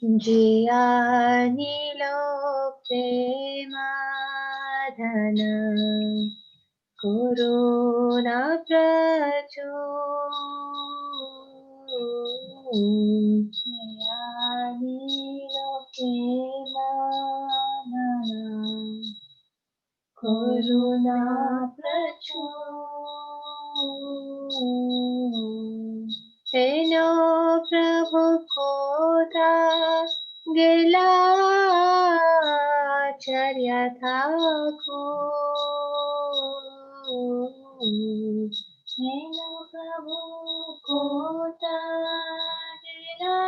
जियानिलो प्रेमाधन करुणा प्रचुर जियानिलो प्रेमाधन करुणा प्रचुर हेनो प्रभु कोता गेला चर्या ठाकुर हेनो प्रभु कोता गेला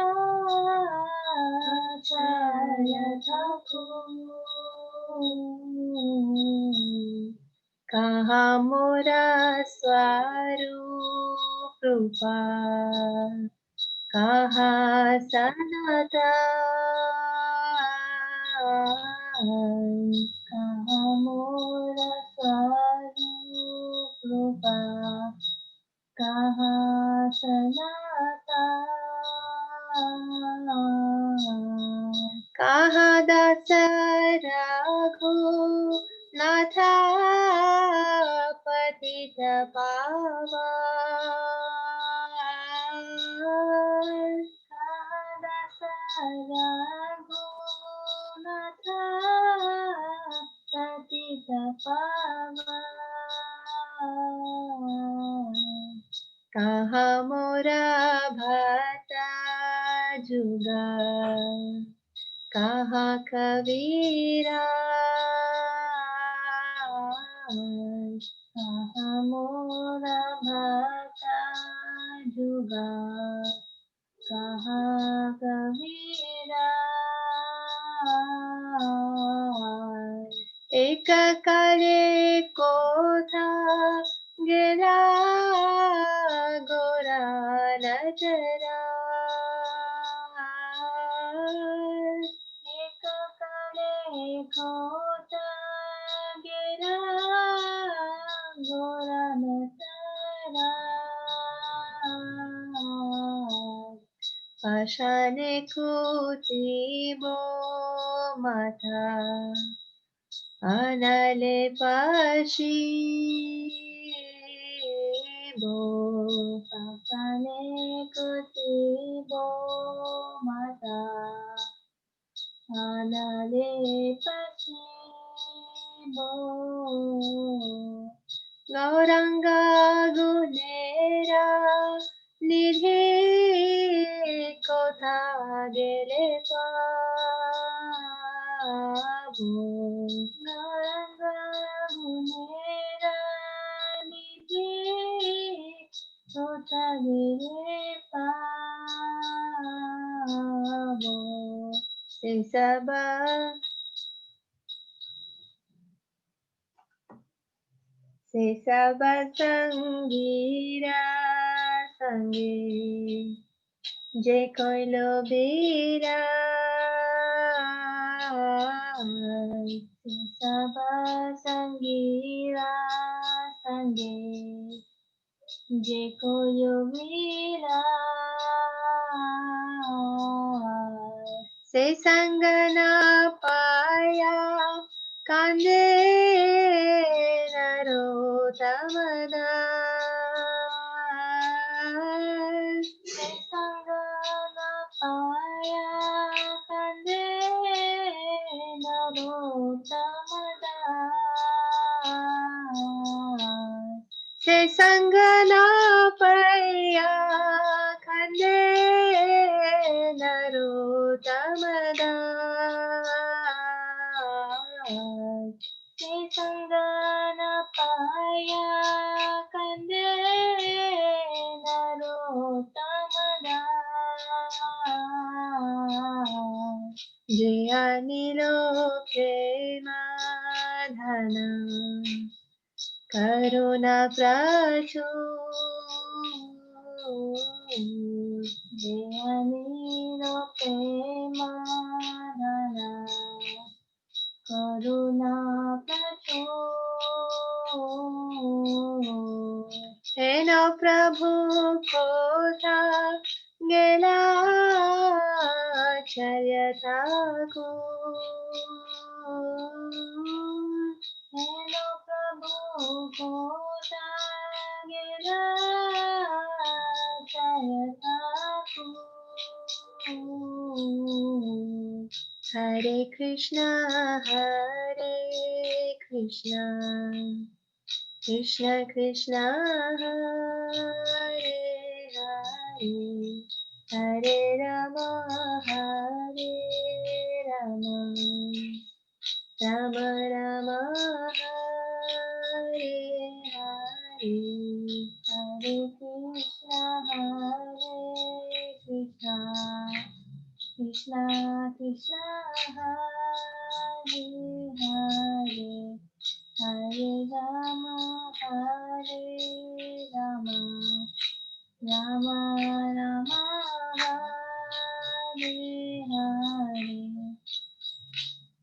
चर्या ठाकुर कहाँ मोरा स्वरूप रूपा कहाँ सनातन कहाँ मोरा स्वरूप रूपा कहाँ सनातन कहाँ दास रघुनाथ पतित पावन कहाँ दास रघुनाथ पतित पावन कहाँ मोरा भट्ट जुगा कहाँ कबीरा कहाँ मोरा भट्ट जुगा कहाँ कबीरा एक करे को था गेला गोरा नजरा एक करे को था गेला गोरा नजरा पाषाणे कुतिबो माथा अनले पशिबो पाषाणे कुतिबो माथा अनले पशिबो गौरंग गुनेरा निधि कोथा गेले पाबो गौरंग गुनेरा निधि कोथा गेले पाबो से सब संगीरा संगे जे कोइलो बीरा से सब संगीरा संगे जे कोइलो बीरा से संग न पाया कांदे नरोत्तमदास से संग न पाया कांदे नरोत्तमदास से संग न पाया कांदे नरोत्तमदास से संग न पाया कंदे नरोत्तमदास जे अनिलो प्रेमाधन करुणा प्रचुर जे अनिलो प्रेमाधन करुणा प्रचुर हेनो प्रभु कोथा गेला Acharya Thakur. Hello Prabhu Goswami Acharya Thakur. Hare Krishna, Krishna Krishna, Hare Hare, Hare Rama, Hare Rama, Rama Rama, Hare Hare, Hare Krishna, Krishna Krishna, Hare Hare, Hare Rama, Rama Rama, Hare Hare.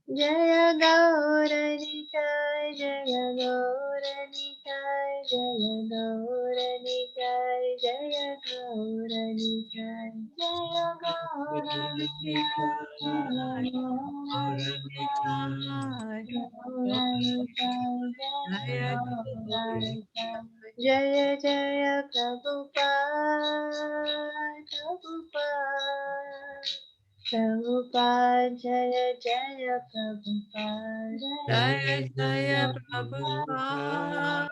Jaya Gauranitai, Jaya Gauranitai, Jaya Gauranitai, Jaya Gauranitai, Jaya Gauranitai, Jaya Gauranitai, Gauranitai, Jaya Gauranitai, Jaya Jaya Prabhupada, Prabhupada. Prabhupada, Jaya Jaya Prabhupada, Jaya Jaya Prabhupada,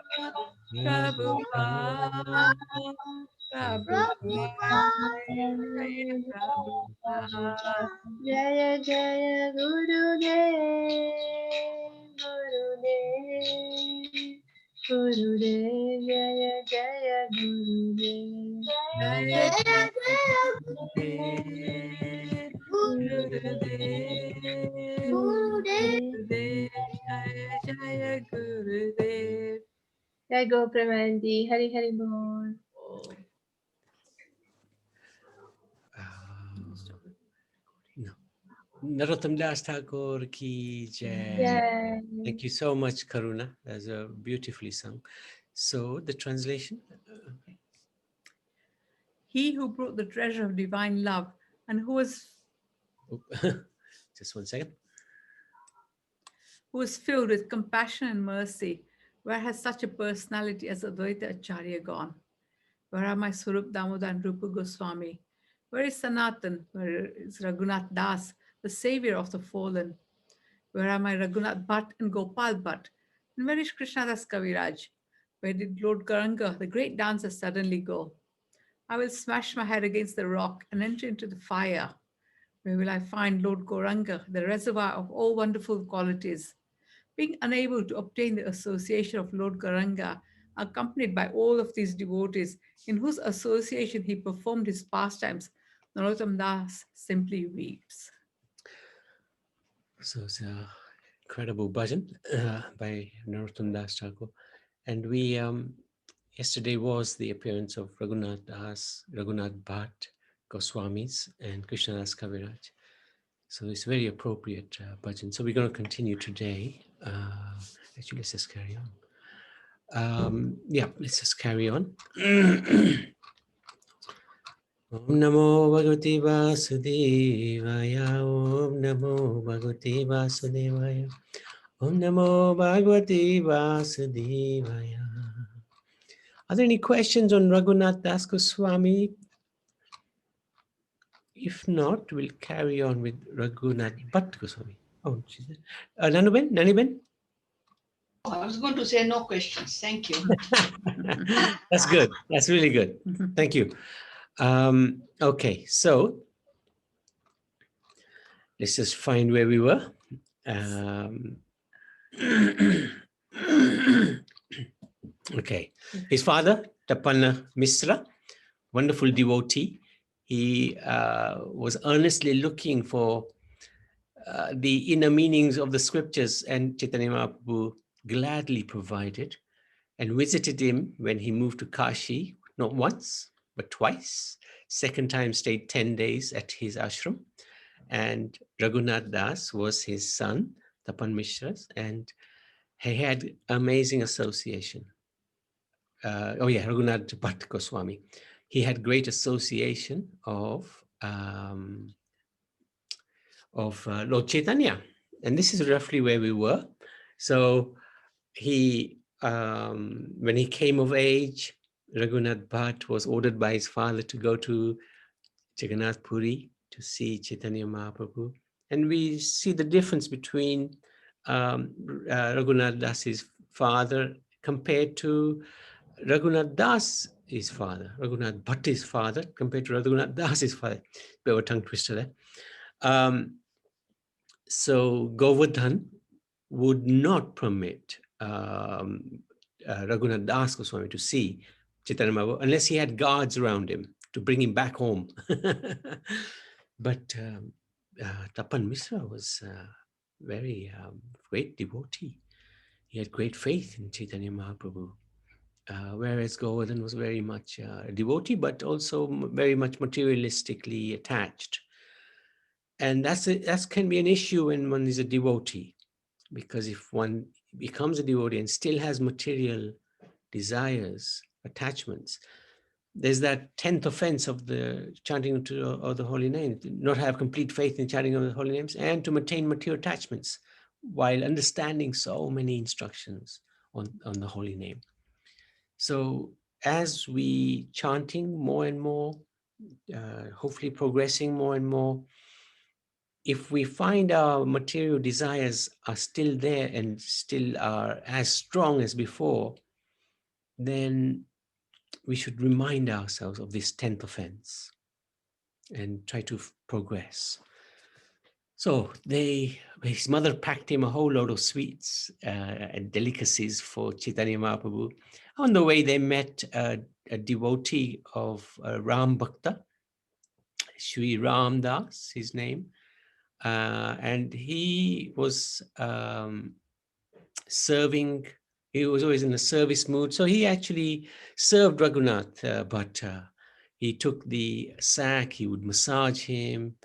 Prabhupada, Prabhupada, Jaya Prabhupada. Jaya Jaya Gurudev, Gurudev, Gurudev, Jaya Jaya Gurudev, Jaya Jaya Jaya Jaya Gurudev, Gurudev, Gurudev. Gurudev, Jaya Jaya Gurudev. Jai Go Premanandi, Hari Hari Bol. No. Narottam Das Thakur ki jai. Yay. Thank you so much, Karuna. That's a beautifully sung. So the translation. He who brought the treasure of divine love and who was Just 1 second. who is filled with compassion and mercy, where has such a personality as Advaita Acharya gone? Where are my Swarup Damodar and Rupa Goswami? Where is Sanatan? Where is Raghunath Das, the savior of the fallen? Where are my Raghunath Bhatt and Gopal Bhatt? And where is Krishna Das Kaviraj? Where did Lord Garanga, the great dancer, suddenly go? I will smash my head against the rock and enter into the fire. Where will I find Lord Gauranga, the reservoir of all wonderful qualities? Being unable to obtain the association of Lord Gauranga, accompanied by all of these devotees, in whose association he performed his pastimes, Narottam Das simply weeps. So it's a incredible bhajan by Narottam Das Thakur. And we, yesterday was the appearance of Raghunath Das, Raghunath Bhatt, Goswamis, and Krishna Das Kaviraj. So it's very appropriate bhajan. So we're going to continue today. Actually, let's just carry on. Yeah, let's just carry on. Om Namo Bhagavate Vasudevaya. Om Namo Bhagavate Vasudevaya. Om Namo Bhagavate Vasudevaya. Are there any questions on Raghunath Das Goswami? If not, we'll carry on with Raghunath Bhatt Goswami. Oh, she's there. Naniben? I was going to say no questions. Thank you. That's good. That's really good. Thank you. Okay, so let's just find where we were. Okay, his father, Tapanna Misra, wonderful devotee. He was earnestly looking for the inner meanings of the scriptures, and Chaitanya Mahaprabhu gladly provided, and visited him when he moved to Kashi, not once, but twice. Second time stayed 10 days at his ashram. And Raghunath Das was his son, Tapan Mishra's, and he had amazing association. Raghunath Bhatt Goswami. He had great association of of Lord Chaitanya. And this is roughly where we were. So he, when he came of age, Raghunath Bhatt was ordered by his father to go to Jagannath Puri to see Chaitanya Mahaprabhu. And we see the difference between Raghunath Das's father compared to Raghunath Das, his father, Raghunath Bhatt, his father, compared to Raghunath Das, his father. Bit of a tongue twister there. So Govardhan would not permit Raghunath Das Goswami to see Chaitanya Mahaprabhu unless he had guards around him to bring him back home. But Tapan Misra was very great devotee. He had great faith in Chaitanya Mahaprabhu. Whereas Govardhan was very much a devotee, but also very much materialistically attached. And that can be an issue when one is a devotee, because if one becomes a devotee and still has material desires, attachments, there's that 10th offense of the chanting of the holy name, not have complete faith in chanting of the holy names, and to maintain material attachments while understanding so many instructions on the holy name. So as we chanting more and more, hopefully progressing more and more, if we find our material desires are still there and still are as strong as before, then we should remind ourselves of this 10th offense and try to progress. So his mother packed him a whole load of sweets and delicacies for Chaitanya Mahaprabhu. On the way, they met a devotee of Ram Bhakta, Sri Ram Das, his name. And he was serving, he was always in a service mood. So he actually served Raghunath, but he took the sack, he would massage him,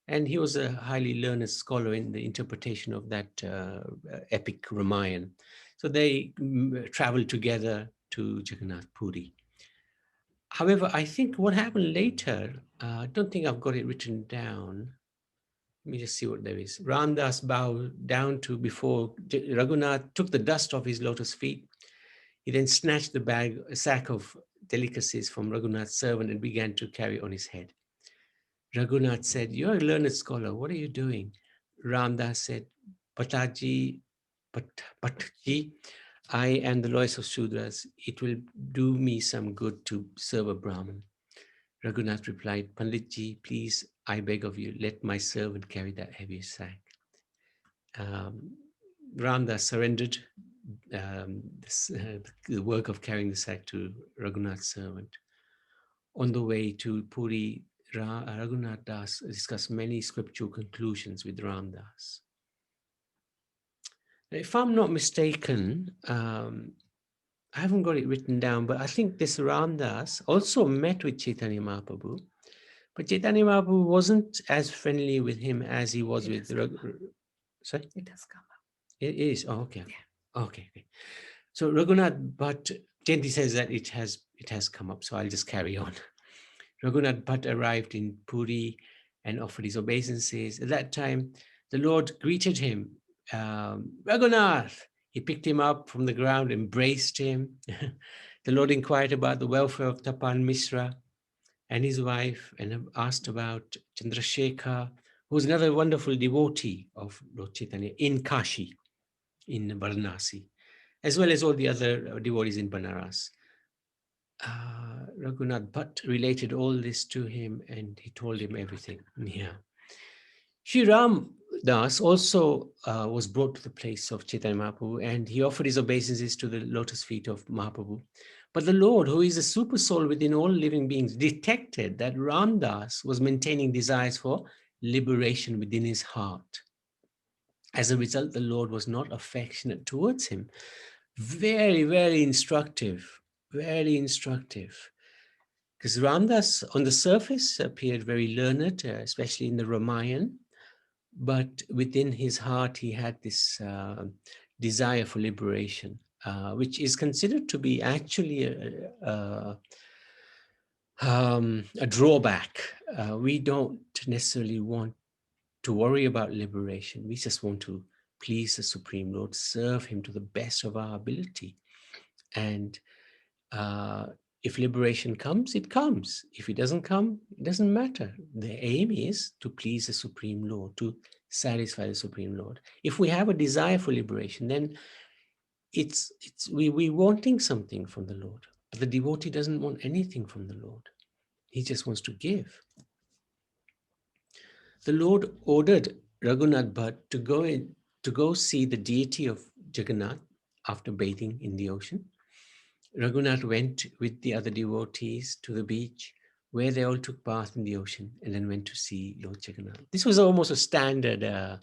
and he was a highly learned scholar in the interpretation of that epic Ramayana. So they traveled together to Jagannath Puri. However, I think what happened later, I don't think I've got it written down. Let me just see what there is. Ramdas bowed down to before Raghunath, took the dust off his lotus feet. He then snatched a sack of delicacies from Raghunath's servant and began to carry on his head. Raghunath said, "You're a learned scholar. What are you doing?" Ramdas said, Bhattaji, I am the lowest of Shudras. It will do me some good to serve a Brahmin. Raghunath replied, Panditji, please, I beg of you, let my servant carry that heavy sack. Ramdas surrendered the work of carrying the sack to Raghunath's servant. On the way to Puri, Raghunath Das discussed many scriptural conclusions with Ramdas. If I'm not mistaken, I haven't got it written down, but I think this Ramdas also met with Chaitanya Mahaprabhu. But Chaitanya Mahaprabhu wasn't as friendly with him as he was with sorry? It has come up. It is. Oh, okay. Yeah. Okay. So Raghunath Bhatt, Jayanti says that it has come up, so I'll just carry on. Raghunath Bhatt arrived in Puri and offered his obeisances. At that time, the Lord greeted him. Raghunath! He picked him up from the ground, embraced him. The Lord inquired about the welfare of Tapan Misra and his wife, and asked about Chandrasekhar, who was another wonderful devotee of Lord Chaitanya in Kashi, in Varanasi, as well as all the other devotees in Banaras. Raghunath Bhatt related all this to him, and he told him everything. Yeah. Sri Ram Das also was brought to the place of Chaitanya Mahaprabhu, and he offered his obeisances to the lotus feet of Mahaprabhu. But the Lord, who is a super soul within all living beings, detected that Ram Das was maintaining desires for liberation within his heart. As a result, the Lord was not affectionate towards him. Very, very instructive, very instructive. Because Ramdas on the surface appeared very learned, especially in the Ramayana, but within his heart he had this desire for liberation, which is considered to be actually a drawback. We don't necessarily want to worry about liberation. We just want to please the Supreme Lord, serve him to the best of our ability. And if liberation comes, it comes. If it doesn't come, it doesn't matter. The aim is to please the Supreme Lord, to satisfy the Supreme Lord. If we have a desire for liberation, then we're wanting something from the Lord. But the devotee doesn't want anything from the Lord. He just wants to give. The Lord ordered Raghunath Bhatt to go see the deity of Jagannath after bathing in the ocean. Raghunath went with the other devotees to the beach where they all took bath in the ocean and then went to see Lord Jagannath. This was almost a standard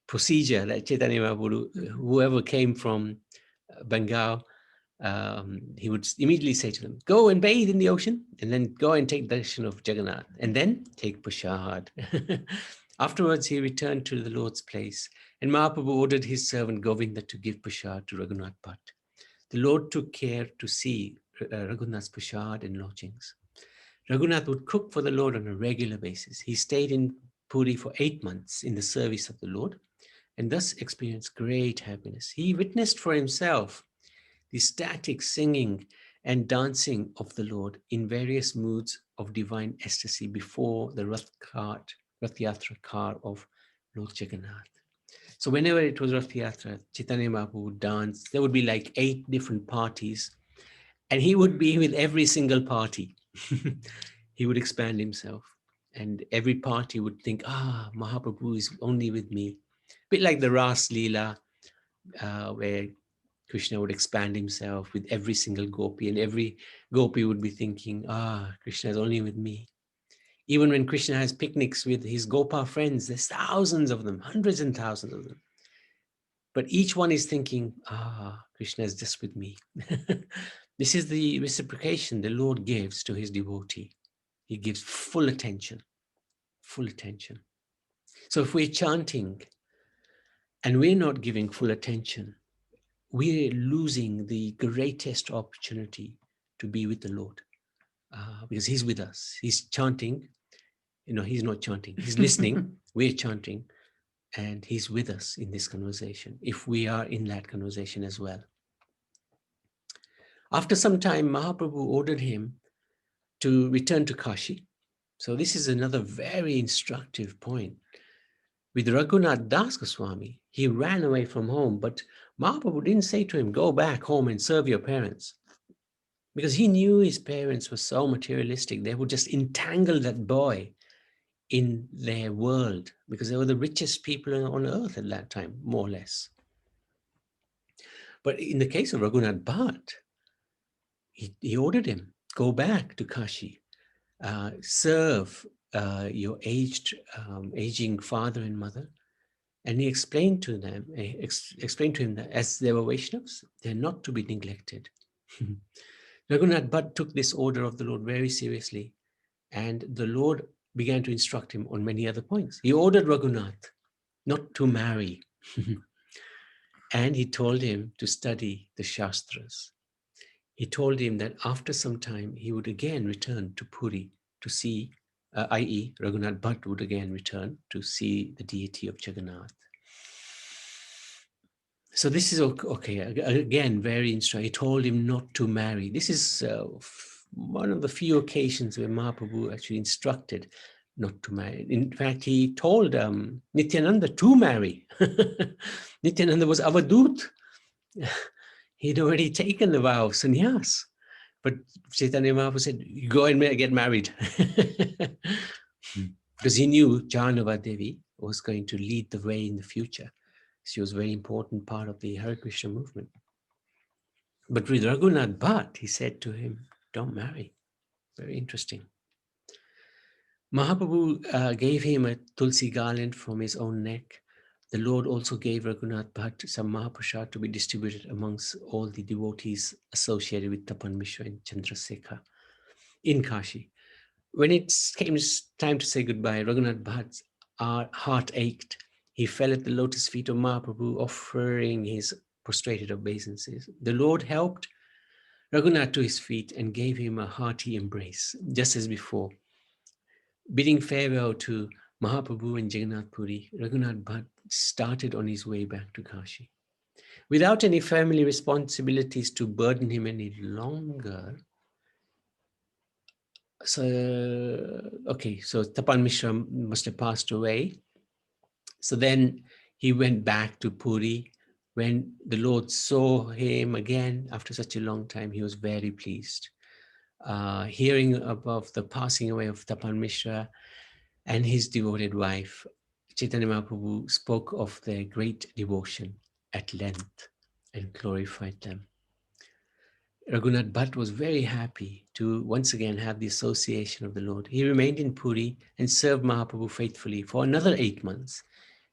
procedure that Chaitanya Mahaprabhu, whoever came from Bengal, he would immediately say to them, go and bathe in the ocean and then go and take darshan of Jagannath and then take prasad. Afterwards, he returned to the Lord's place and Mahaprabhu ordered his servant Govinda to give prasad to Raghunath Bhatt. The Lord took care to see Raghunath's prasad and lodgings. Raghunath would cook for the Lord on a regular basis. He stayed in Puri for 8 months in the service of the Lord and thus experienced great happiness. He witnessed for himself the ecstatic singing and dancing of the Lord in various moods of divine ecstasy before the Rath Yatra car of Lord Jagannath. So whenever it was Rath Yatra, Chaitanya Mahaprabhu would dance. There would be like 8 different parties and he would be with every single party. He would expand himself and every party would think, Mahaprabhu is only with me. A bit like the Ras Leela, where Krishna would expand himself with every single gopi and every gopi would be thinking, Krishna is only with me. Even when Krishna has picnics with his Gopa friends, there's thousands of them, hundreds and thousands of them. But each one is thinking, Krishna is just with me. This is the reciprocation the Lord gives to his devotee. He gives full attention, full attention. So if we're chanting and we're not giving full attention, we're losing the greatest opportunity to be with the Lord because he's with us. He's chanting. He's not chanting. He's listening. We're chanting. And he's with us in this conversation, if we are in that conversation as well. After some time, Mahaprabhu ordered him to return to Kashi. So this is another very instructive point. With Raghunath Das Goswami, he ran away from home, but Mahaprabhu didn't say to him, go back home and serve your parents. Because he knew his parents were so materialistic, they would just entangle that boy in their world because they were the richest people on earth at that time, more or less. But in the case of Raghunath Bhatt, he ordered him, go back to Kashi, serve your aging father and mother. And he explained to them, explained to him that as they were Vaishnavas, they're not to be neglected. Raghunath Bhatt took this order of the Lord very seriously, and the Lord began to instruct him on many other points. He ordered Raghunath not to marry, and he told him to study the Shastras. He told him that after some time, he would again return to Puri to see, i.e. Raghunath Bhatt would again return to see the deity of Jagannath. So this is okay. Again, very instructive. He told him not to marry. This is one of the few occasions where Mahaprabhu actually instructed not to marry. In fact, he told Nityananda to marry. Nityananda was avadut. He'd already taken the vow of sannyas. But Chaitanya Mahaprabhu said, go and get married. Because he knew Janava Devi was going to lead the way in the future. She was a very important part of the Hare Krishna movement. But with Raghunath Bhatt, he said to him, don't marry. Very interesting. Mahaprabhu gave him a tulsi garland from his own neck. The Lord also gave Raghunath Bhatt some Mahaprasad to be distributed amongst all the devotees associated with Tapan Mishra and Chandrasekhar in Kashi. When it came time to say goodbye, Raghunath Bhatt's heart ached. He fell at the lotus feet of Mahaprabhu, offering his prostrated obeisances. The Lord helped Raghunath to his feet and gave him a hearty embrace, just as before. Bidding farewell to Mahaprabhu and Jagannath Puri, Raghunath Bhatt started on his way back to Kashi. Without any family responsibilities to burden him any longer. So, okay, so Tapan Mishra must have passed away. So then he went back to Puri. When the Lord saw him again after such a long time, he was very pleased. Hearing about the passing away of Tapan Mishra and his devoted wife, Chaitanya Mahaprabhu spoke of their great devotion at length and glorified them. Raghunath Bhatt was very happy to once again have the association of the Lord. He remained in Puri and served Mahaprabhu faithfully for another 8 months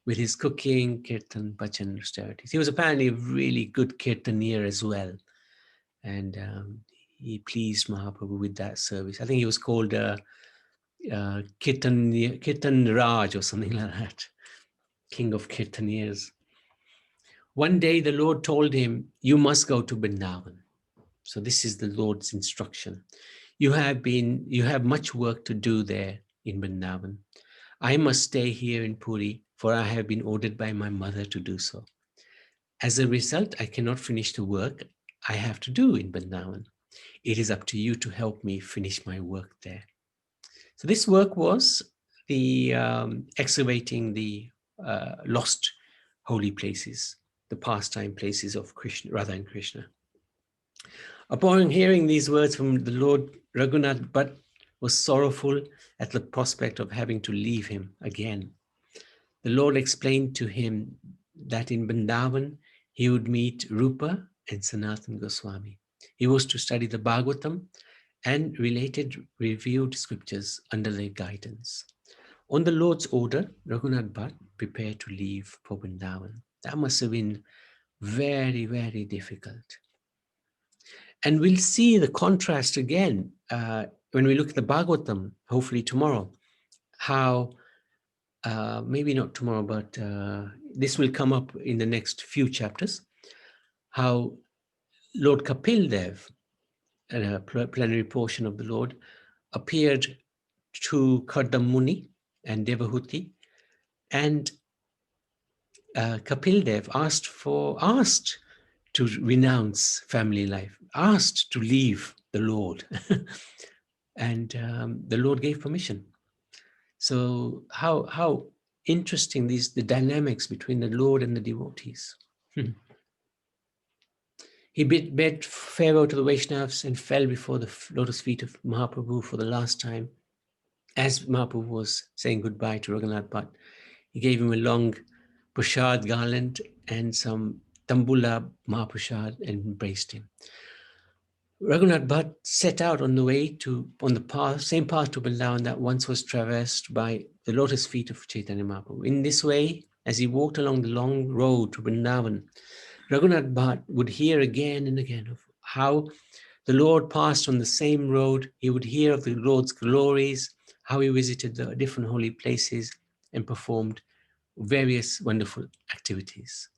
with his cooking, kirtan, bhajan, austerities. He was apparently a really good kirtanier as well. And he pleased Mahaprabhu with that service. I think he was called Kirtan Raj or something like that, king of kirtaniers. One day the Lord told him, you must go to Vrindavan. So this is the Lord's instruction. You have much work to do there in Vrindavan. I must stay here in Puri, for I have been ordered by my mother to do so. As a result, I cannot finish the work I have to do in Vrindavan. It is up to you to help me finish my work there. So this work was the excavating the lost holy places, the pastime places of Krishna, Radha and Krishna. Upon hearing these words from the Lord, Raghunath Bhatt was sorrowful at the prospect of having to leave him again. The Lord explained to him that in Vrindavan, he would meet Rupa and Sanatana Goswami. He was to study the Bhagavatam and related reviewed scriptures under their guidance. On the Lord's order, Raghunath Bhatt prepared to leave for Vrindavan. That must have been very, very difficult. And we'll see the contrast again when we look at the Bhagavatam, hopefully tomorrow, how, maybe not tomorrow, but this will come up in the next few chapters, how Lord Kapil Dev, a plenary portion of the Lord, appeared to Kardam Muni and Devahuti, and Kapil Dev asked to renounce family life, asked to leave the Lord, and the Lord gave permission. So how interesting the dynamics between the Lord and the devotees. He bid farewell to the Vaishnavas and fell before the lotus feet of Mahaprabhu for the last time. As Mahaprabhu was saying goodbye to Raghunath Bhatt, he gave him a long prasad garland and some tambula Mahaprasad and embraced him. Raghunath Bhatt set out on the same path to Vrindavan that once was traversed by the lotus feet of Chaitanya Mahaprabhu. In this way, as he walked along the long road to Vrindavan, Raghunath Bhatt would hear again and again of how the Lord passed on the same road. He would hear of the Lord's glories, how he visited the different holy places and performed various wonderful activities.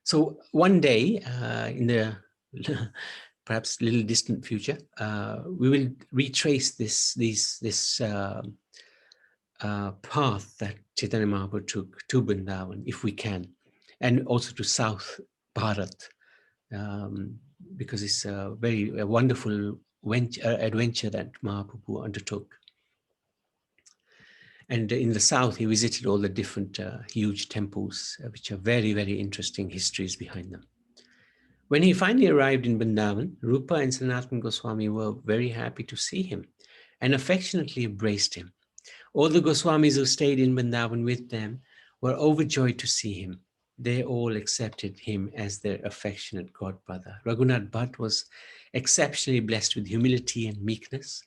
So one day in the perhaps little distant future, we will retrace this path that Chaitanya Mahaprabhu took to Vrindavan, if we can, and also to South Bharat, because it's a wonderful adventure that Mahaprabhu undertook. And in the south, he visited all the different huge temples, which are very, very interesting histories behind them. When he finally arrived in Vrindavan, Rupa and Sanatana Goswami were very happy to see him and affectionately embraced him. All the Goswamis who stayed in Vrindavan with them were overjoyed to see him. They all accepted him as their affectionate godbrother. Raghunath Bhatt was exceptionally blessed with humility and meekness.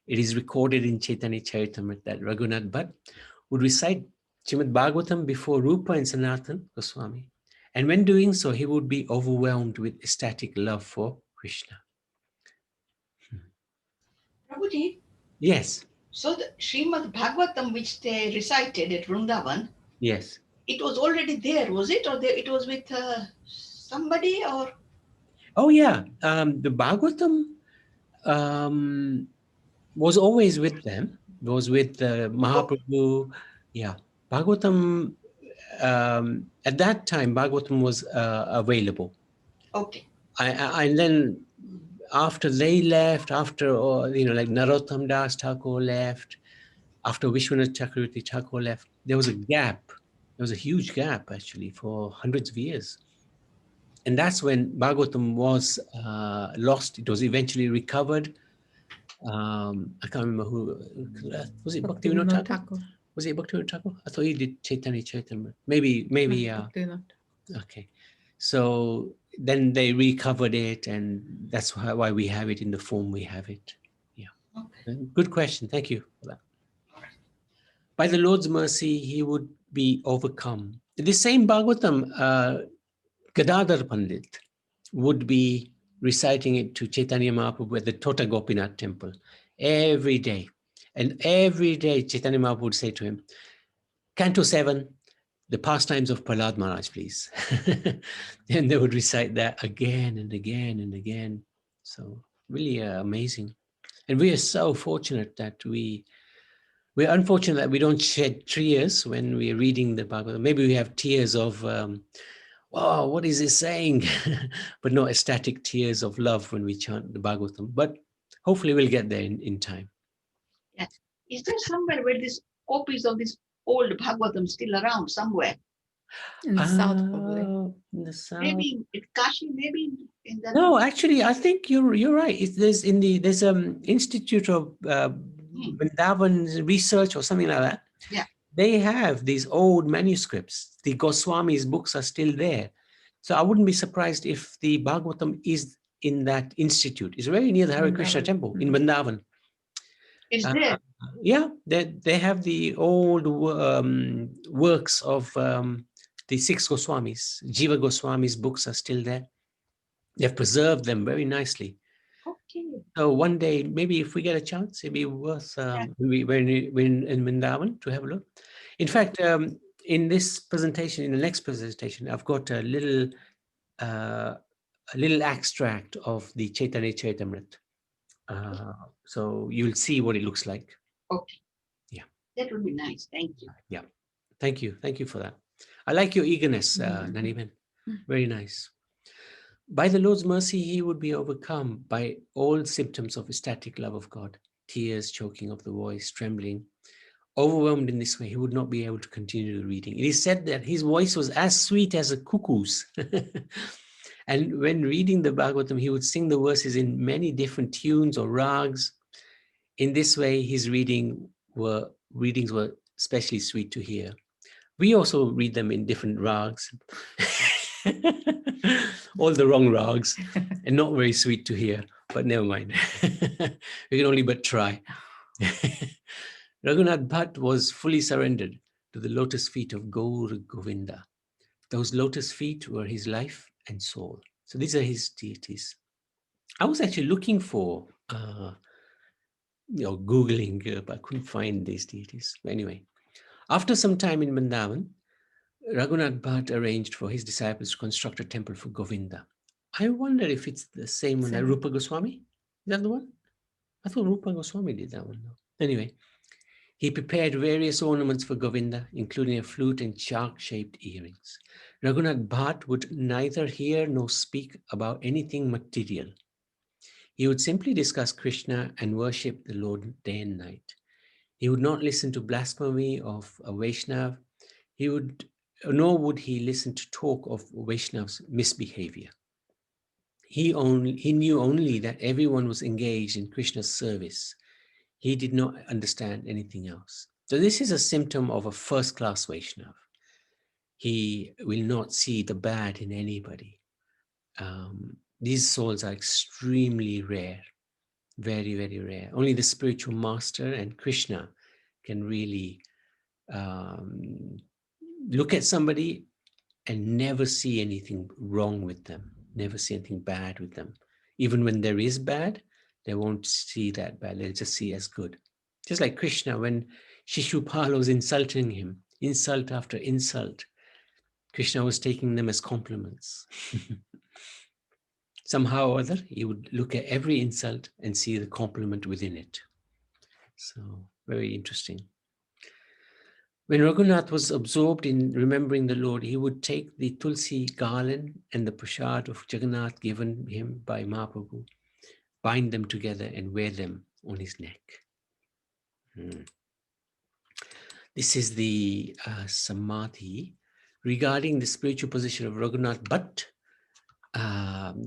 It is recorded in Chaitanya Charitamrita that Raghunath Bhatt would recite Srimad Bhagavatam before Rupa and Sanatana Goswami. And when doing so, he would be overwhelmed with ecstatic love for Krishna. Prabhuji, Yes. so the Srimad Bhagavatam which they recited at Vrindavan, Yes. it was already there, was it? Or it was with somebody or? Oh yeah, the Bhagavatam was always with them. It was with Mahaprabhu. Yeah, Bhagavatam, at that time, Bhagavatam was available. Okay. And then after they left, after, like Narottam Das Thakur left, after Vishwanath Chakravarti Thakur left, there was a gap. There was a huge gap, actually, for hundreds of years. And that's when Bhagavatam was lost. It was eventually recovered. I can't remember who, was it Bhaktivinoda Thakur? Thakur. Was it Bhaktivinoda Thakur? I thought he did Chaitanya Chaitamrita. Maybe, Bhaktivinoda. okay. So then they recovered it, and that's why we have it in the form we have it. Yeah. Okay. Good question. Thank you for that. By the Lord's mercy, he would be overcome. The same Bhagavatam, Gadadhar Pandit would be reciting it to Chaitanya Mahaprabhu at the Tota Gopinath temple every day. And every day Chaitanya Mahaprabhu would say to him, Canto 7, the pastimes of Prahlad Maharaj, please. And they would recite that again and again and again. So really amazing. And we are so fortunate that we're unfortunate that we don't shed tears when we're reading the Bhagavatam. Maybe we have tears of, wow, what is he saying? But not ecstatic tears of love when we chant the Bhagavatam. But hopefully we'll get there in time. Yeah. Is there somewhere where these copies of this old Bhagavatam still around somewhere? In the south, probably. In the south. Maybe in Kashi, maybe in the. No, actually, I think you're right. There's Institute of Vrindavan Research or something like that. Yeah. They have these old manuscripts. The Goswami's books are still there. So I wouldn't be surprised if the Bhagavatam is in that institute. It's very near the Hare Krishna temple in Vrindavan. It's there. Yeah, they have the old works of the 6 Goswamis. Jiva Goswami's books are still there. They've preserved them very nicely. Okay. So one day, maybe if we get a chance, it'd be worth when in Vrindavan to have a look. In fact, in this presentation, in the next presentation, I've got a little extract of the Chaitanya Chaitamrita. So you'll see what it looks like. Okay. Yeah. That would be nice. Thank you. Yeah. Thank you. Thank you for that. I like your eagerness, Naniben. Very nice. By the Lord's mercy, he would be overcome by all symptoms of ecstatic love of God, tears, choking of the voice, trembling. Overwhelmed in this way, he would not be able to continue the reading. It is said that his voice was as sweet as a cuckoo's. And when reading the Bhagavatam, he would sing the verses in many different tunes or rags. In this way, his readings were especially sweet to hear. We also read them in different rags. All the wrong rags and not very sweet to hear, but never mind. We can only but try. Raghunath Bhatt was fully surrendered to the lotus feet of Gaur Govinda. Those lotus feet were his life and soul. So these are his deities. I was actually looking for, Googling, but I couldn't find these deities. But anyway, after some time in Vrindavan, Raghunath Bhatt arranged for his disciples to construct a temple for Govinda. I wonder if it's the same one that Rupa Goswami? Is that the one? I thought Rupa Goswami did that one. Anyway, he prepared various ornaments for Govinda, including a flute and shark-shaped earrings. Raghunath Bhatt would neither hear nor speak about anything material. He would simply discuss Krishna and worship the Lord day and night. He would not listen to blasphemy of a Vaishnav. Nor would he listen to talk of Vaishnav's misbehavior. He knew only that everyone was engaged in Krishna's service. He did not understand anything else. So this is a symptom of a first-class Vaishnav. He will not see the bad in anybody. These souls are extremely rare, very, very rare. Only the spiritual master and Krishna can really look at somebody and never see anything wrong with them, never see anything bad with them. Even when there is bad, they won't see that bad, they'll just see as good. Just like Krishna, when Shishupala was insulting him, insult after insult, Krishna was taking them as compliments. Somehow or other, he would look at every insult and see the compliment within it. So, very interesting. When Raghunath was absorbed in remembering the Lord, he would take the Tulsi garland and the prasad of Jagannath given him by Mahaprabhu, bind them together and wear them on his neck. This is the Samadhi. Regarding the spiritual position of Raghunath Bhatt,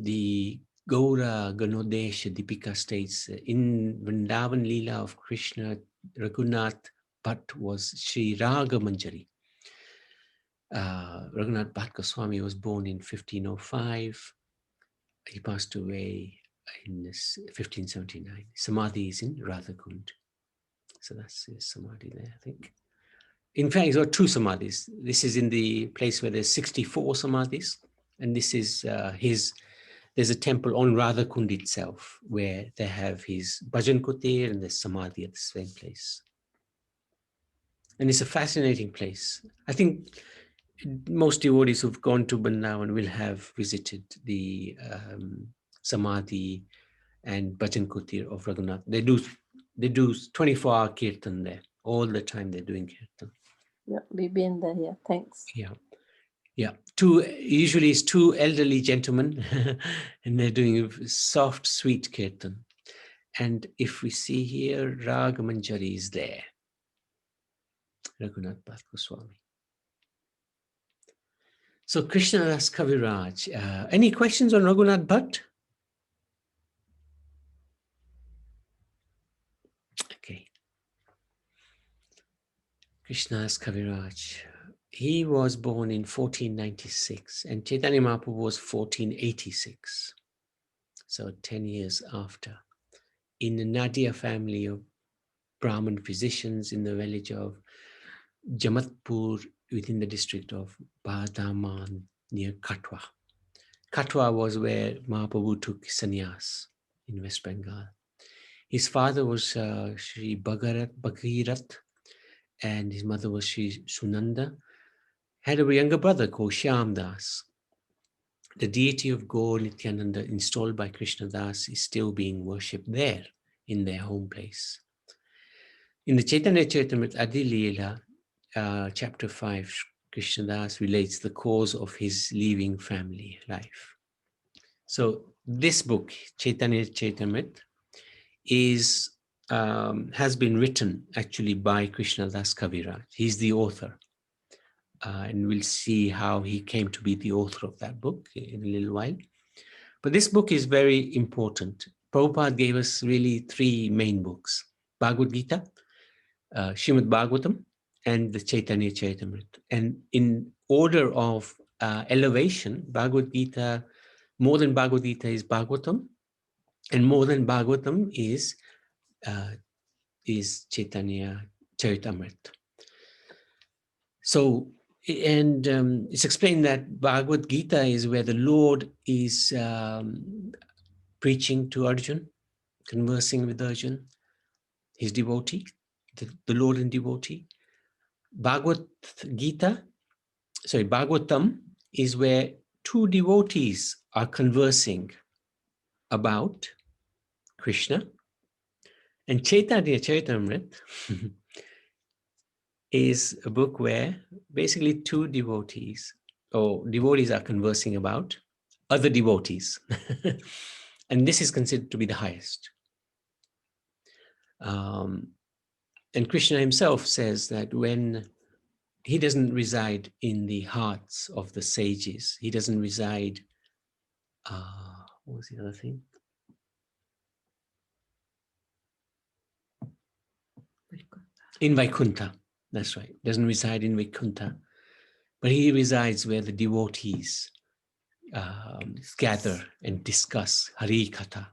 the Gaura Ganodesha Deepika states, in Vrindavan Leela of Krishna, Raghunath Bhatt was Sri Raga Manjari. Raghunath Bhatt Goswami was born in 1505. He passed away in 1579. Samadhi is in Radhakund. So that's his Samadhi there, I think. In fact, he's got two Samadhis. This is in the place where there's 64 Samadhis. And this is there's a temple on Radhakund itself where they have his Bhajan Kutir and the Samadhi at the same place. And it's a fascinating place. I think most devotees who've gone to Vrindavan will have visited the Samadhi and Bhajan Kutir of Raghunath. They do 24-hour kirtan there. All the time they're doing kirtan. Yeah, we've been there, yeah, thanks. Yeah. Yeah, usually it's two elderly gentlemen and they're doing soft, sweet kirtan. And if we see here, Raga Manjari is there. Raghunath Bhatt Goswami. So Krishna Das Kaviraj. Any questions on Raghunath Bhatt? Okay. Krishna Das Kaviraj. He was born in 1496 and Chaitanya Mahaprabhu was 1486. So 10 years after. In the Nadia family of Brahmin physicians in the village of Jamatpur within the district of Badaman near Katwa. Katwa was where Mahaprabhu took sannyas in West Bengal. His father was Sri Bhagirath and his mother was Sri Sunanda. Had a younger brother called Shyam Das. The deity of Gaur Nityananda installed by Krishna Das is still being worshipped there in their home place. In the Chaitanya Charitamrita Adi Leela, chapter 5, Krishna Das relates the cause of his leaving family life. So this book, Chaitanya Charitamrita, has been written actually by Krishna Das Kaviraj. He's the author. And we'll see how he came to be the author of that book in a little while. But this book is very important. Prabhupada gave us really three main books: Bhagavad Gita, Srimad Bhagavatam, and the Chaitanya Charitamrita. And in order of elevation, Bhagavad Gita, more than Bhagavad Gita is Bhagavatam, and more than Bhagavatam is Chaitanya Charitamrita. So, and it's explained that Bhagavad Gita is where the Lord is preaching to Arjuna, conversing with Arjuna, his devotee, the Lord and devotee. Bhagavatam is where two devotees are conversing about Krishna. And Chaitanya Charitamrita is a book where basically two devotees are conversing about other devotees. And this is considered to be the highest. And Krishna himself says that when he doesn't reside in the hearts of the sages, he doesn't reside, what was the other thing? In Vaikuntha, that's right. Doesn't reside in Vaikuntha, but he resides where the devotees gather and discuss Hari Katha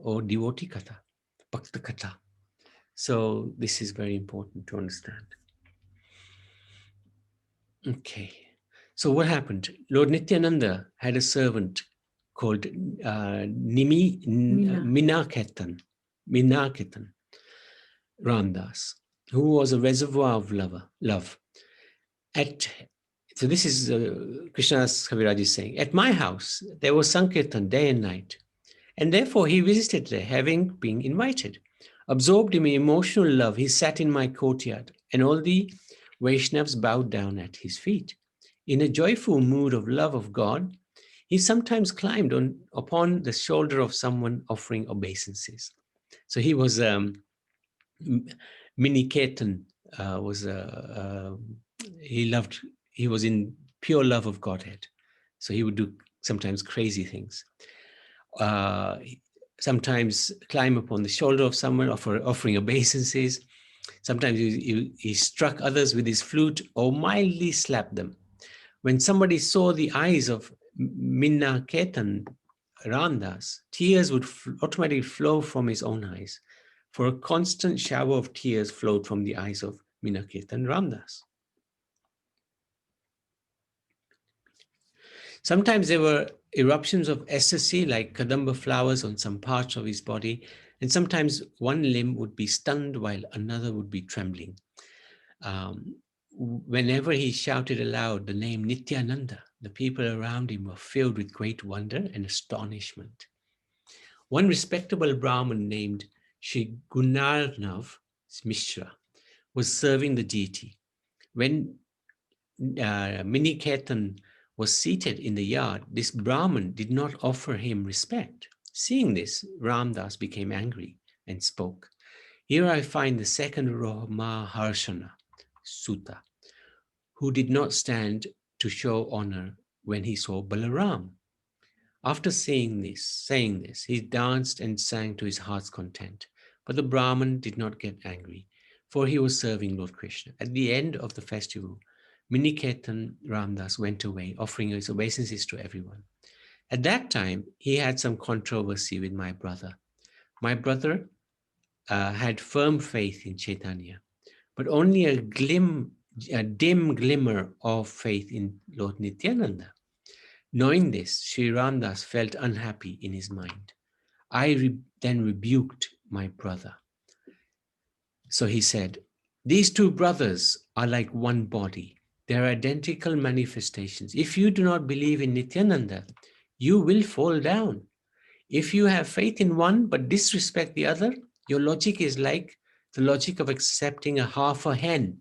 or devotee Katha, Bhakta Katha. So this is very important to understand. Okay, so what happened? Lord Nityananda had a servant called Minaketan Ramdas, who was a reservoir of love. So this is Krishnadas Kaviraj is saying, at my house, there was Sankirtan day and night. And therefore he visited there, having been invited. Absorbed in emotional love, he sat in my courtyard and all the Vaishnavas bowed down at his feet. In a joyful mood of love of God, he sometimes climbed upon the shoulder of someone offering obeisances. So he was Miniketan he was in pure love of Godhead. So he would do sometimes crazy things. Sometimes climb upon the shoulder of someone offering obeisances. Sometimes he struck others with his flute or mildly slapped them. When somebody saw the eyes of Miniketan Ramdas, tears would automatically flow from his own eyes, for a constant shower of tears flowed from the eyes of Miniketan Ramdas. Sometimes there were eruptions of ecstasy like kadamba flowers on some parts of his body, and sometimes one limb would be stunned while another would be trembling. Whenever he shouted aloud the name Nityananda, the people around him were filled with great wonder and astonishment. One respectable Brahmin named Sri Gunarnav Mishra was serving the deity. When Miniketan was seated in the yard, this Brahmin did not offer him respect. Seeing this, Ramdas became angry and spoke. Here I find the second Maharshana Sutta, who did not stand to show honor when he saw Balaram. After saying this, he danced and sang to his heart's content. But the Brahmin did not get angry, for he was serving Lord Krishna. At the end of the festival, Miniketan Ramdas went away, offering his obeisances to everyone. At that time, he had some controversy with my brother. My brother had firm faith in Chaitanya, but only a dim glimmer of faith in Lord Nityananda. Knowing this, Sri Ramdas felt unhappy in his mind. I then rebuked my brother. So he said, these two brothers are like one body. They are identical manifestations. If you do not believe in Nityananda, you will fall down. If you have faith in one but disrespect the other, your logic is like the logic of accepting a half a hen.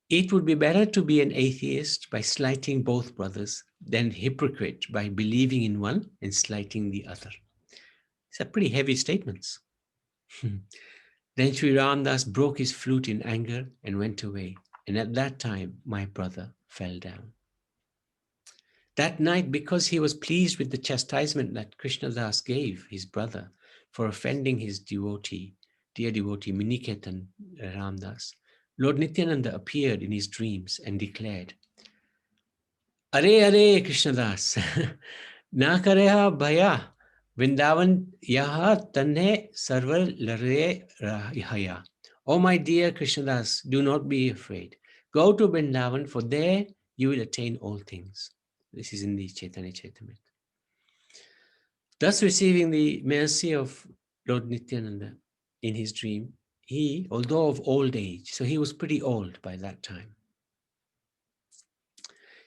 It would be better to be an atheist by slighting both brothers than hypocrite by believing in one and slighting the other. These are pretty heavy statements. Then Sri Ramdas broke his flute in anger and went away. And at that time, my brother fell down. That night, because he was pleased with the chastisement that Krishnadas gave his brother for offending his dear devotee Miniketan Ramdas, Lord Nityananda appeared in his dreams and declared, Are Krishnadas, na kareha bhaya, Vrindavan yaha tanhe sarvar lare rahaya. Oh my dear Krishnadas, do not be afraid. Go to Vrindavan, for there you will attain all things. This is in the Chaitanya Charitamrita. Thus receiving the mercy of Lord Nityananda in his dream, he, although of old age, so he was pretty old by that time,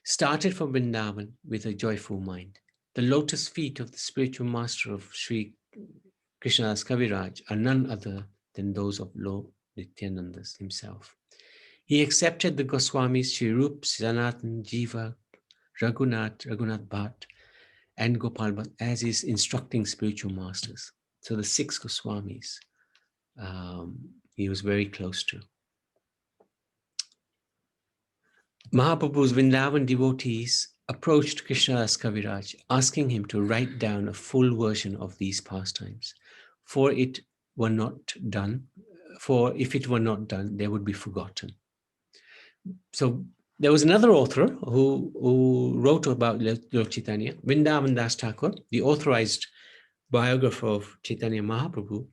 started from Vrindavan with a joyful mind. The lotus feet of the spiritual master of Sri Krishnadas Kaviraja are none other than those of Lord Nityananda himself. He accepted the Goswamis Sri Rup, Sanatan, Jiva, Raghunath Bhatt, and Gopal Bhatt as his instructing spiritual masters. So the 6 Goswamis he was very close to. Mahaprabhu's Vrindavan devotees approached Krishnadas Kaviraj, asking him to write down a full version of these pastimes, for if it were not done, they would be forgotten. So there was another author who wrote about Lord Chaitanya, Vrindavan Das Thakur, the authorized biographer of Chaitanya Mahaprabhu,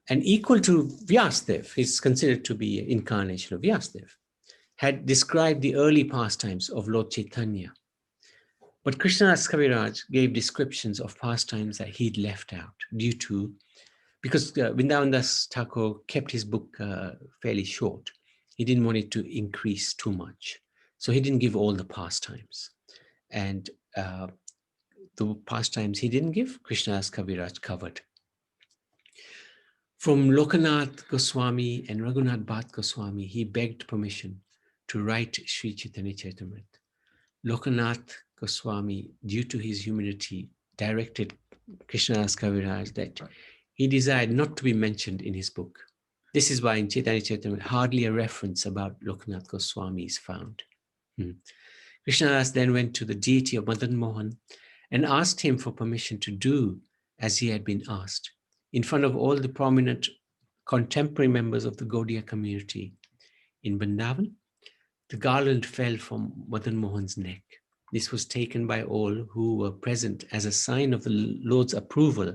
and equal to Vyasadeva, he's considered to be an incarnation of Vyasadeva, had described the early pastimes of Lord Chaitanya. But Krishnadas Kaviraj gave descriptions of pastimes that he'd left out because Vrindavan Das Thakur kept his book fairly short. He didn't want it to increase too much. So he didn't give all the pastimes. And the pastimes he didn't give, Krishnadas Kaviraj covered. From Lokanath Goswami and Raghunath Bhatt Goswami, he begged permission to write Sri Chaitanya Charitamrita. Lokanath Goswami, due to his humility, directed Krishnadas Kaviraja that he desired not to be mentioned in his book. This is why in Chaitanya Charitamrita hardly a reference about Lokanath Goswami is found. Krishnadas then went to the deity of Madan Mohan and asked him for permission to do as he had been asked. In front of all the prominent contemporary members of the Gaudiya community in Vrindavan, the garland fell from Madan Mohan's neck. This was taken by all who were present as a sign of the Lord's approval,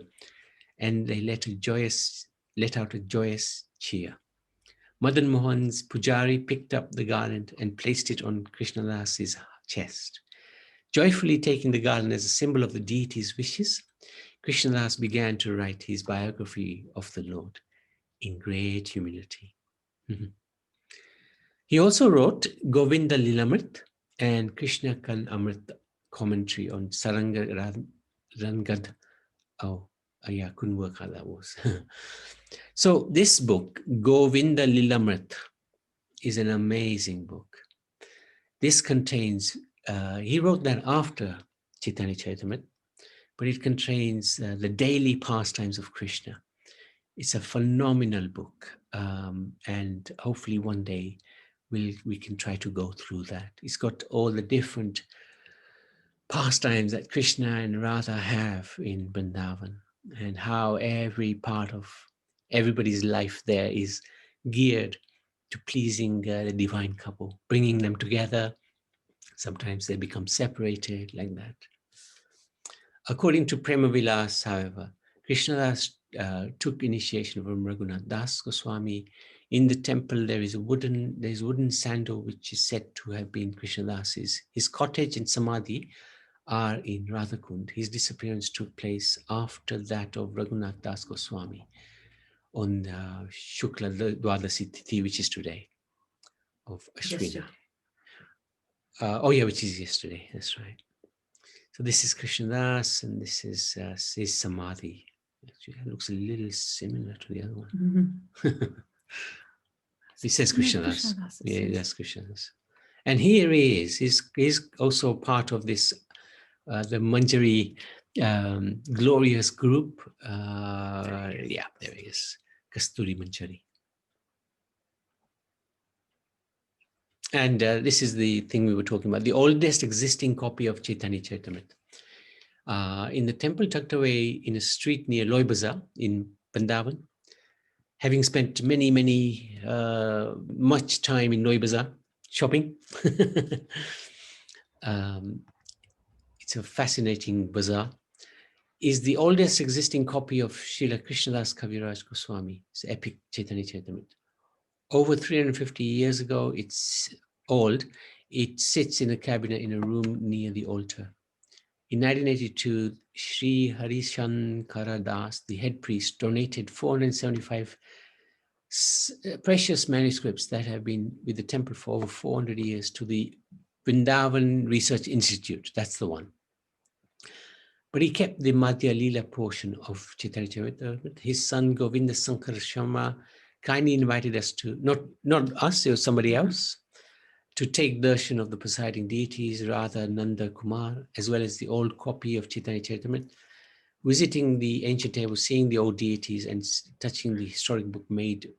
and they let out a joyous cheer. Madan Mohan's pujari picked up the garland and placed it on Krishnadas's chest. Joyfully taking the garland as a symbol of the deity's wishes, Krishnadas began to write his biography of the Lord in great humility. He also wrote Govinda Lilamrit and Krishna Kan Amrit commentary on Saranga Rangad. Oh, yeah, couldn't work how that was. So this book, Govinda Lilamrit, is an amazing book. This contains, he wrote that after Chaitanya Charitamrita, but it contains the daily pastimes of Krishna. It's a phenomenal book, and hopefully one day we can try to go through that. It's got all the different pastimes that Krishna and Radha have in Vrindavan, and how every part of everybody's life there is geared to pleasing the divine couple, bringing them together. Sometimes they become separated like that. According to Prema Vilas, however, Krishnadas took initiation from Raghunath Das Goswami. In the temple, there is wooden sandal which is said to have been Krishnadas's. His cottage and samadhi are in Radhakund. His disappearance took place after that of Raghunath Das Goswami on Shukla Dwadasi Tithi, which is today, of Ashwini. Oh yeah, which is yesterday, that's right. So this is Krishnadas and this is his samadhi. Actually, it looks a little similar to the other one. He says Krishnadas. Yeah, that's Krishnadas. And here he is. He's also part of this, the Manjari glorious group. Yeah, there he is. Kasturi Manjari. And this is the thing we were talking about, the oldest existing copy of Chaitanya Charitamrita. In the temple tucked away in a street near Loy Bazaar in Vrindavan, having spent much time in Loy Bazaar shopping. It's a fascinating bazaar. Is the oldest existing copy of Srila Krishnadas Kaviraja Goswami, it's epic Chaitanya Charitamrita. Over 350 years ago, it's old. It sits in a cabinet in a room near the altar. In 1982, Sri Harishankara Das, the head priest, donated 475 precious manuscripts that have been with the temple for over 400 years to the Vrindavan Research Institute. That's the one. But he kept the Madhya Leela portion of Chaitanya Charitamrita. His son, Govinda Sankar Sharma, kindly invited us to, not us, it was somebody else, to take darshan of the presiding deities, Radha Nanda Kumar, as well as the old copy of Chaitanya Charitamrita. Visiting the ancient temple, seeing the old deities and touching the historic book made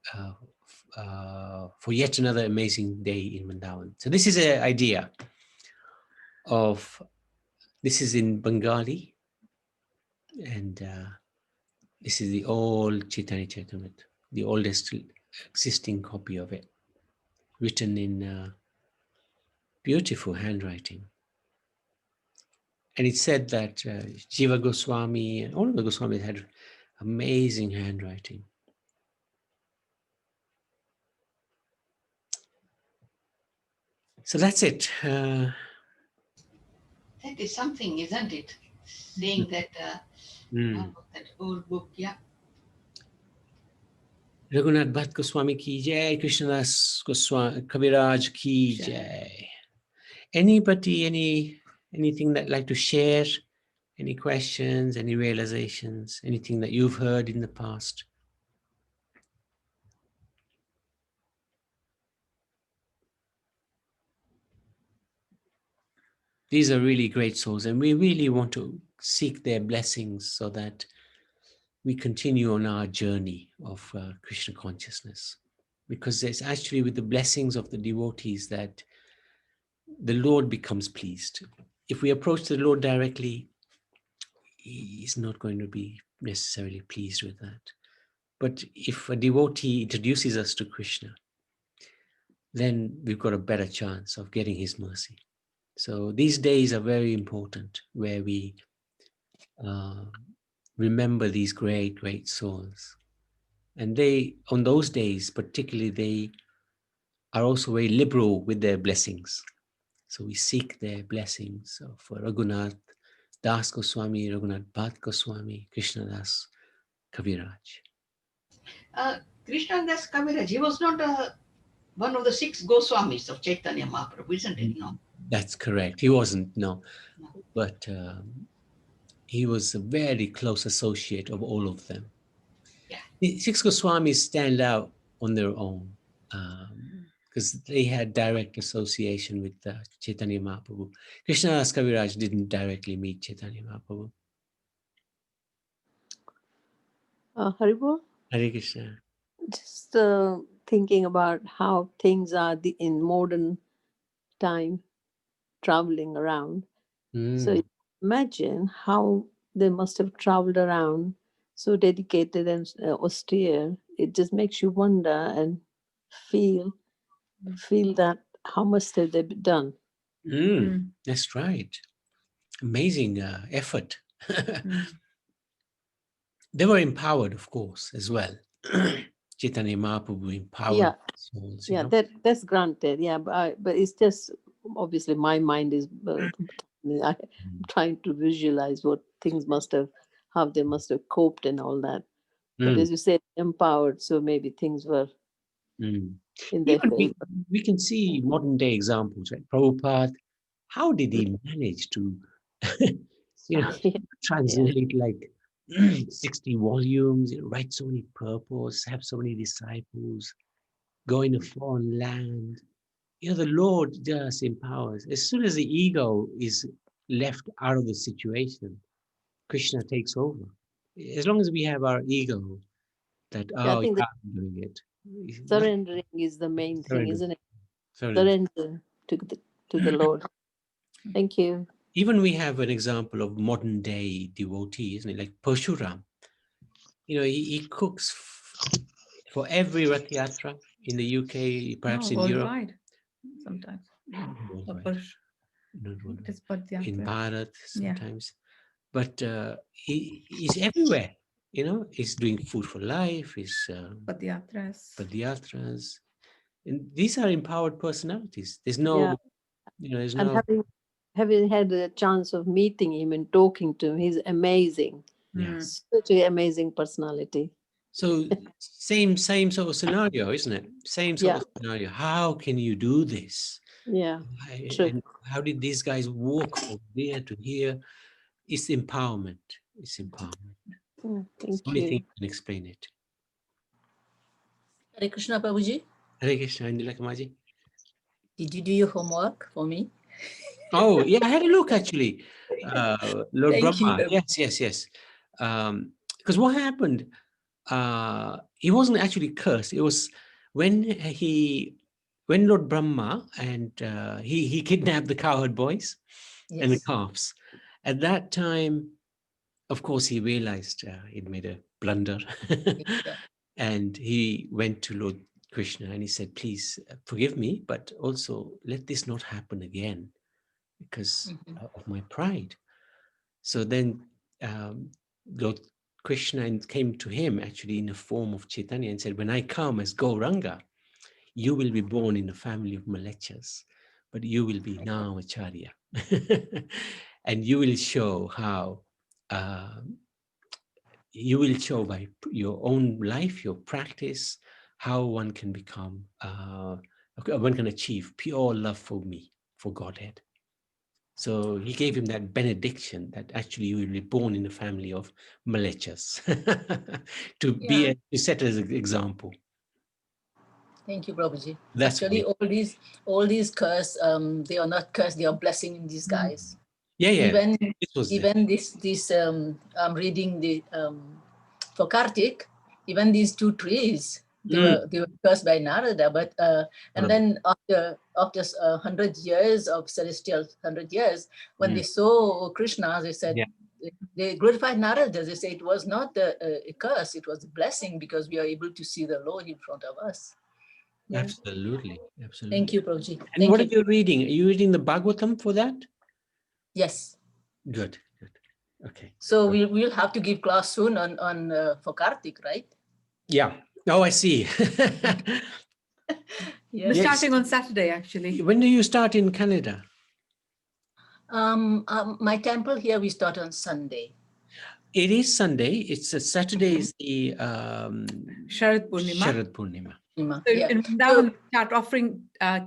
for yet another amazing day in Vrindavan. So this is an idea of, this is in Bengali, and this is the old Chaitanya Charitamrita, the oldest existing copy of it, written in beautiful handwriting. And it said that Jiva Goswami and all of the Goswamis had amazing handwriting. So that's it. That is something, isn't it? Seeing that that old book, yeah. Raghunath Bhatt Goswami ki jai, Krishnadas Goswami Kaviraj ki jai. Anybody, anything that like to share? Any questions, any realizations, anything that you've heard in the past? These are really great souls, and we really want to seek their blessings so that we continue on our journey of Krishna consciousness. Because it's actually with the blessings of the devotees that the Lord becomes pleased. If we approach the Lord directly, He's not going to be necessarily pleased with that. But if a devotee introduces us to Krishna, then we've got a better chance of getting his mercy. So these days are very important, where we remember these great, great souls. And they, on those days particularly, they are also very liberal with their blessings. So we seek their blessings for Raghunath Das Goswami, Raghunath Bhatt Goswami, Krishna Das Kaviraj. Krishna Das Kaviraja, he was not one of the 6 Goswamis of Chaitanya Mahaprabhu, isn't it? No. That's correct. He wasn't, no. But he was a very close associate of all of them. Yeah. The 6 Goswamis stand out on their own because they had direct association with Chaitanya Mahaprabhu. Krishna Das Kaviraj didn't directly meet Chaitanya Mahaprabhu. Haribol, Hare Krishna. just thinking about how things are in modern time, traveling around. So imagine how they must have traveled around, so dedicated and austere. It just makes you wonder and feel that how much have they done. That's right. Amazing effort. They were empowered, of course, as well. Chaitanya Mahaprabhu empowered souls. Yeah, that's granted. Yeah, but it's just obviously my mind is I'm trying to visualize what things must have, how they must have coped and all that. But as you said, empowered, so maybe things were in their favor. We can see modern day examples, right? Prabhupada, how did he manage to translate like 60 volumes, write so many purpose, have so many disciples, go in a foreign land? The Lord just empowers. As soon as the ego is left out of the situation, Krishna takes over. As long as we have our ego that, I think that I'm doing it. surrendering is the main thing, isn't it? Surrender To the Lord. Thank you. Even we have an example of modern day devotee, isn't it? Like Parshuram. He cooks for every Rath Yatra in the UK, perhaps in Europe. Worldwide, sometimes. Worldwide. In Bharat sometimes. But he's everywhere. He's doing Food for Life, he's Padyatras. And these are empowered personalities. There's no, there's and no. Having had the chance of meeting him and talking to him, he's amazing. Yes. Such an amazing personality. So same sort of scenario, isn't it? Same sort of scenario. How can you do this? Yeah. And how did these guys walk from there to here? It's empowerment. It's empowerment. It's the only thing can explain it. Hare Krishna, Prabhuji. Hare Krishna, Indira Kamaji. Did you do your homework for me? Oh, yeah, I had a look actually. Lord Brahma. You. Yes. Because what happened, he wasn't actually cursed. It was when Lord Brahma and he kidnapped the cowherd boys and the calves. At that time, of course, he realized he'd made a blunder. And he went to Lord Krishna and he said, please forgive me, but also let this not happen again because of my pride. So then Lord Krishna came to him actually in the form of Chaitanya and said, when I come as Gauranga, you will be born in the family of Malechas, but you will be now Acharya. And you will show how, you will show by your own life, your practice, how one can become, one can achieve pure love for me, for Godhead. So he gave him that benediction that actually you will be born in the family of Malechas to set as an example. Thank you, Prabhuji. That's Actually, great. all these curse, they are not curse, they are blessing in disguise. Yeah. Even This was this I'm reading the for Kartik, even these two trees, they were cursed by Narada, but and then after 100 years of celestial 100 years, when they saw Krishna, they said, they glorified Narada. They say it was not a curse, it was a blessing because we are able to see the Lord in front of us. Yeah. Absolutely. Thank you, Prabhuji. And Thank what you. are you reading? Are you reading the Bhagavatam for that? Yes. Good. Okay. So we'll have to give class soon on for Kartik, right? Yeah. Oh, I see. We're starting on Saturday, actually. When do you start in Canada? My temple here, we start on Sunday. It is Sunday. It's a Saturday is the Sharad Purnima. Sharad Purnima. So in Vrindavan, we start offering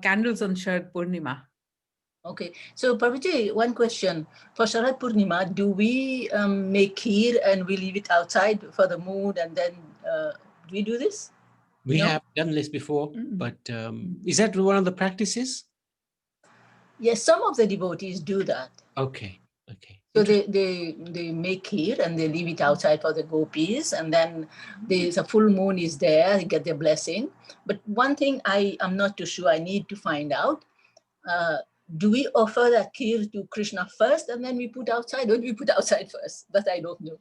candles on Sharad Purnima. Okay. So Prabhuji, one question. For Sharad Purnima, do we make kheer and we leave it outside for the moon and then do we do this? We have done this before, but is that one of the practices? Yes, some of the devotees do that. Okay. So they make kheer and they leave it outside for the gopis, and then there's a full moon is there, they get their blessing. But one thing I'm not too sure, I need to find out. Do we offer that kheer to Krishna first and then we put outside, or do we put outside first? That I don't know.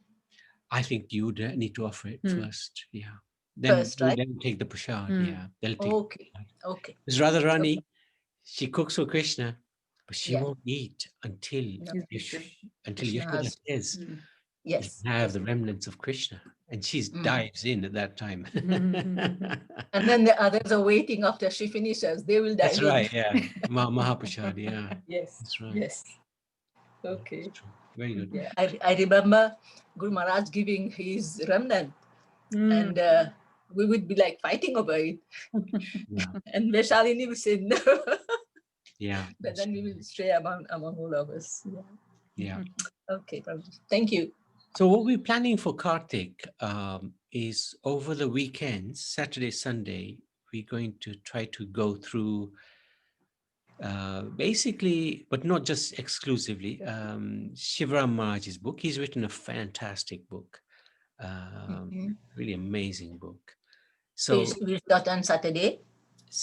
I think you need to offer it first. Yeah. First, right? Then take the prasad. Yeah. They'll take Okay. It's Radharani. She cooks for Krishna, but she won't eat until Yashoda says, yes, you have the remnants of Krishna. And she dives in at that time. And then the others are waiting after she finishes. They will dive That's in. Right, yeah. Mahaprasad, yeah. Yes. That's right. Yes. Okay. Very good. Yeah, I remember Guru Maharaj giving his remnant, and we would be like fighting over it. And Vaishalini would say no. Yeah. But then we will stray among all of us. Yeah. Okay, thank you. So what we're planning for Kartik is over the weekends, Saturday, Sunday, we're going to try to go through basically, but not just exclusively, Shivaram Maharaj's book. He's written a fantastic book, really amazing book. So we'll start on Saturday.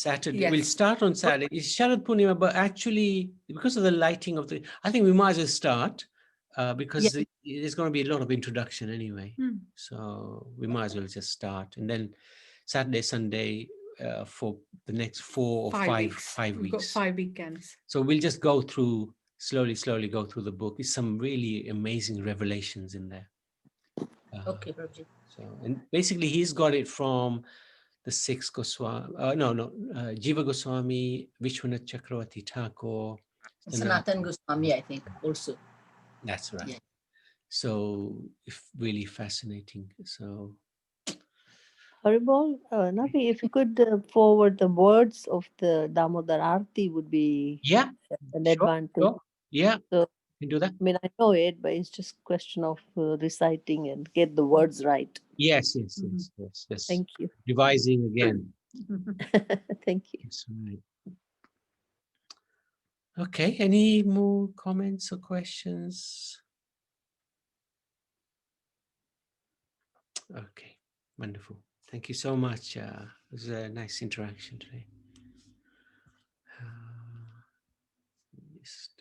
We'll start on Saturday. It's Sharad Purnima, but actually, because of the lighting of I think we might as well start because there's going to be a lot of introduction anyway. So we might as well just start. And then Saturday, Sunday for the next 4 or 5 weeks. We've got 5 weekends. So we'll just go through, slowly go through the book. There's some really amazing revelations in there. Okay, Prabhuji. So, and basically he's got it from the 6 Goswami, Jiva Goswami, Vishwanath Chakravarti Thakur, Sanatan Goswami, I think, also. That's right. Yeah. So, really fascinating. So, Haribol, Navi, if you could forward the words of the Damodar Arti would be an advantage. Sure. Yeah, so, you can do that. I mean, I know it, but it's just a question of reciting and get the words right. Yes. Thank you. Revising again. Thank you. That's right. Okay, any more comments or questions? Okay, wonderful. Thank you so much. It was a nice interaction today. Just